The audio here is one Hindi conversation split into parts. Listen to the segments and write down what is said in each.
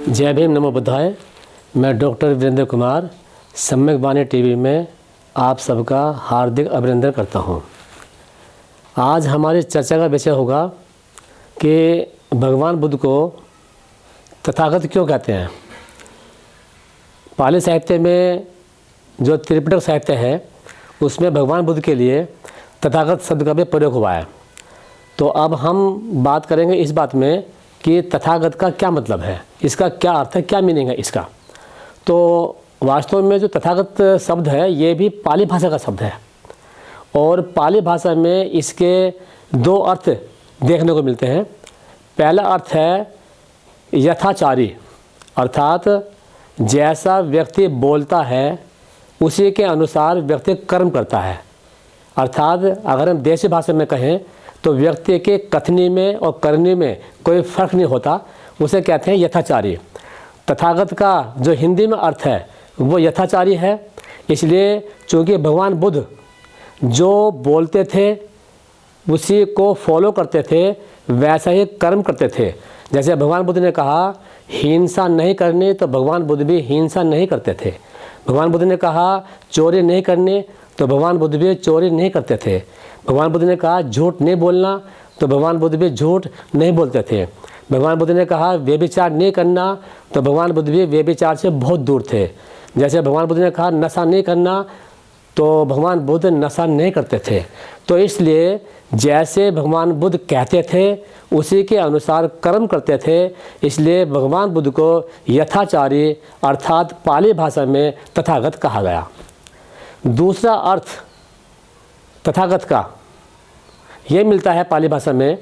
जय भीम, नमो बुद्धाय। मैं डॉक्टर वीरेंद्र कुमार सम्यक बानी टीवी में आप सबका हार्दिक अभिनंदन करता हूं। आज हमारी चर्चा का विषय होगा कि भगवान बुद्ध को तथागत क्यों कहते हैं। पाली साहित्य में जो त्रिपिटक साहित्य है उसमें भगवान बुद्ध के लिए तथागत शब्द का भी प्रयोग हुआ है। तो अब हम बात करेंगे इस बात में कि तथागत का क्या मतलब है, इसका क्या अर्थ है, क्या मीनिंग है इसका। तो वास्तव में जो तथागत शब्द है ये भी पाली भाषा का शब्द है और पाली भाषा में इसके दो अर्थ देखने को मिलते हैं। पहला अर्थ है यथाचारी, अर्थात जैसा व्यक्ति बोलता है उसी के अनुसार व्यक्ति कर्म करता है। अर्थात अगर हम देसी भाषा में कहें तो व्यक्ति के कथनी में और करनी में कोई फर्क नहीं होता, उसे कहते हैं यथाचारी। तथागत का जो हिंदी में अर्थ है वो यथाचारी है। इसलिए चूँकि भगवान बुद्ध जो बोलते थे उसी को फॉलो करते थे, वैसा ही कर्म करते थे। जैसे भगवान बुद्ध ने कहा हिंसा नहीं करनी, तो भगवान बुद्ध भी हिंसा नहीं करते थे। भगवान बुद्ध ने कहा चोरी नहीं करनी, तो भगवान बुद्ध भी चोरी नहीं करते थे। भगवान बुद्ध ने कहा झूठ नहीं बोलना, तो भगवान बुद्ध भी झूठ नहीं बोलते थे। भगवान बुद्ध ने कहा व्यभिचार नहीं करना, तो भगवान बुद्ध भी व्यभिचार से बहुत दूर थे। जैसे भगवान बुद्ध ने कहा नशा नहीं करना, तो भगवान बुद्ध नशा नहीं करते थे। तो इसलिए जैसे भगवान बुद्ध कहते थे उसी के अनुसार कर्म करते थे, इसलिए भगवान बुद्ध को यथाचारी अर्थात पाली भाषा में तथागत कहा गया। दूसरा अर्थ तथागत का ये मिलता है पाली भाषा में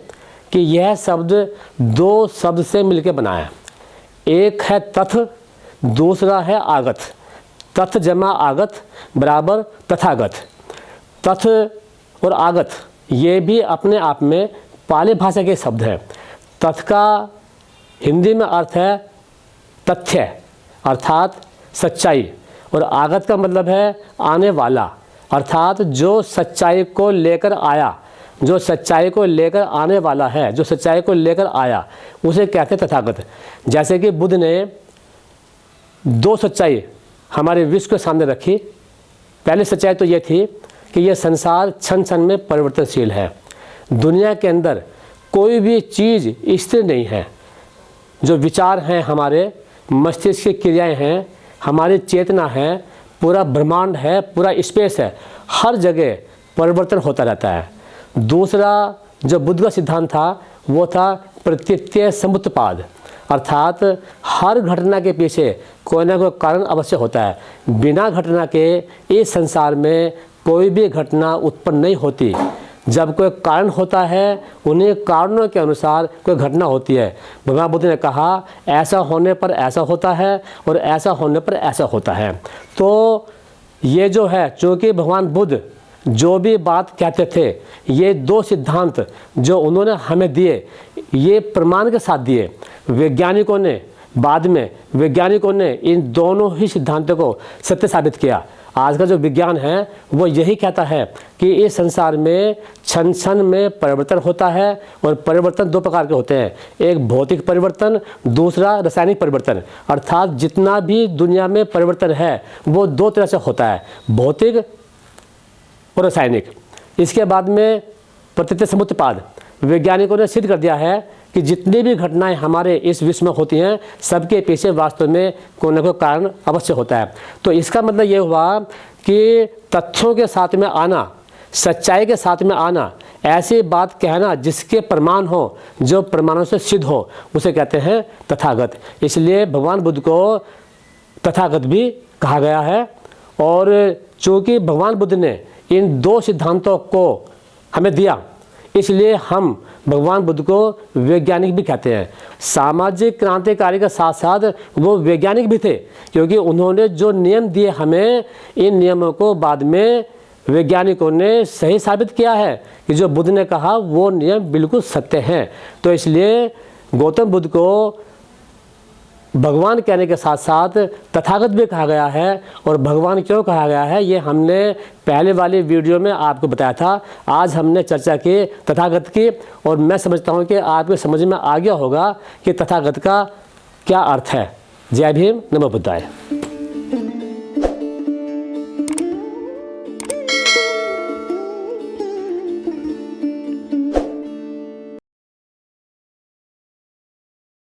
कि यह शब्द दो शब्द से मिलकर बना है। एक है तथ, दूसरा है आगत। तथ जमा आगत बराबर तथागत। तथ और आगत ये भी अपने आप में पाली भाषा के शब्द हैं। तथ का हिंदी में अर्थ है तथ्य अर्थात सच्चाई, और आगत का मतलब है आने वाला, अर्थात जो सच्चाई को लेकर आया, जो सच्चाई को लेकर आने वाला है, जो सच्चाई को लेकर आया उसे कहते हैं तथागत। जैसे कि बुद्ध ने दो सच्चाई हमारे विश्व के सामने रखी। पहली सच्चाई तो ये थी कि यह संसार क्षण क्षण में परिवर्तनशील है। दुनिया के अंदर कोई भी चीज़ स्थिर नहीं है। जो विचार हैं, हमारे मस्तिष्क की क्रियाएं हैं, हमारी चेतना है, पूरा ब्रह्मांड है, पूरा स्पेस है, हर जगह परिवर्तन होता रहता है। दूसरा जो बुद्ध का सिद्धांत था वो था प्रत्यय समुत्पाद, अर्थात हर घटना के पीछे कोई ना कोई कारण अवश्य होता है। बिना घटना के इस संसार में कोई भी घटना उत्पन्न नहीं होती। जब कोई कारण होता है उन्हीं कारणों के अनुसार कोई घटना होती है। भगवान बुद्ध ने कहा ऐसा होने पर ऐसा होता है और ऐसा होने पर ऐसा होता है। तो ये जो है, चूँकि भगवान बुद्ध जो भी बात कहते थे, ये दो सिद्धांत जो उन्होंने हमें दिए, ये प्रमाण के साथ दिए। वैज्ञानिकों ने बाद में वैज्ञानिकों ने इन दोनों ही सिद्धांतों को सत्य साबित किया। आज का जो विज्ञान है वो यही कहता है कि इस संसार में क्षण क्षण में परिवर्तन होता है, और परिवर्तन दो प्रकार के होते हैं, एक भौतिक परिवर्तन, दूसरा रासायनिक परिवर्तन। अर्थात जितना भी दुनिया में परिवर्तन है वो दो तरह से होता है, भौतिक और रासायनिक। इसके बाद में प्रत्यय समुत्पाद। वैज्ञानिकों ने सिद्ध कर दिया है कि जितनी भी घटनाएं हमारे इस विश्व में होती हैं सबके पीछे वास्तव में कोई न कोई कारण अवश्य होता है। तो इसका मतलब ये हुआ कि तथ्यों के साथ में आना, सच्चाई के साथ में आना, ऐसी बात कहना जिसके प्रमाण हो, जो प्रमाणों से सिद्ध हो, उसे कहते हैं तथागत। इसलिए भगवान बुद्ध को तथागत भी कहा गया है। और चूँकि भगवान बुद्ध ने इन दो सिद्धांतों को हमें दिया, इसलिए हम भगवान बुद्ध को वैज्ञानिक भी कहते हैं। सामाजिक क्रांतिकारी के साथ साथ वो वैज्ञानिक भी थे, क्योंकि उन्होंने जो नियम दिए हमें, इन नियमों को बाद में वैज्ञानिकों ने सही साबित किया है कि जो बुद्ध ने कहा वो नियम बिल्कुल सत्य हैं। तो इसलिए गौतम बुद्ध को भगवान कहने के साथ साथ तथागत भी कहा गया है। और भगवान क्यों कहा गया है ये हमने पहले वाली वीडियो में आपको बताया था। आज हमने चर्चा की तथागत की, और मैं समझता हूँ कि आपके समझ में आ गया होगा कि तथागत का क्या अर्थ है। जय भीम, नमो बुद्धाय।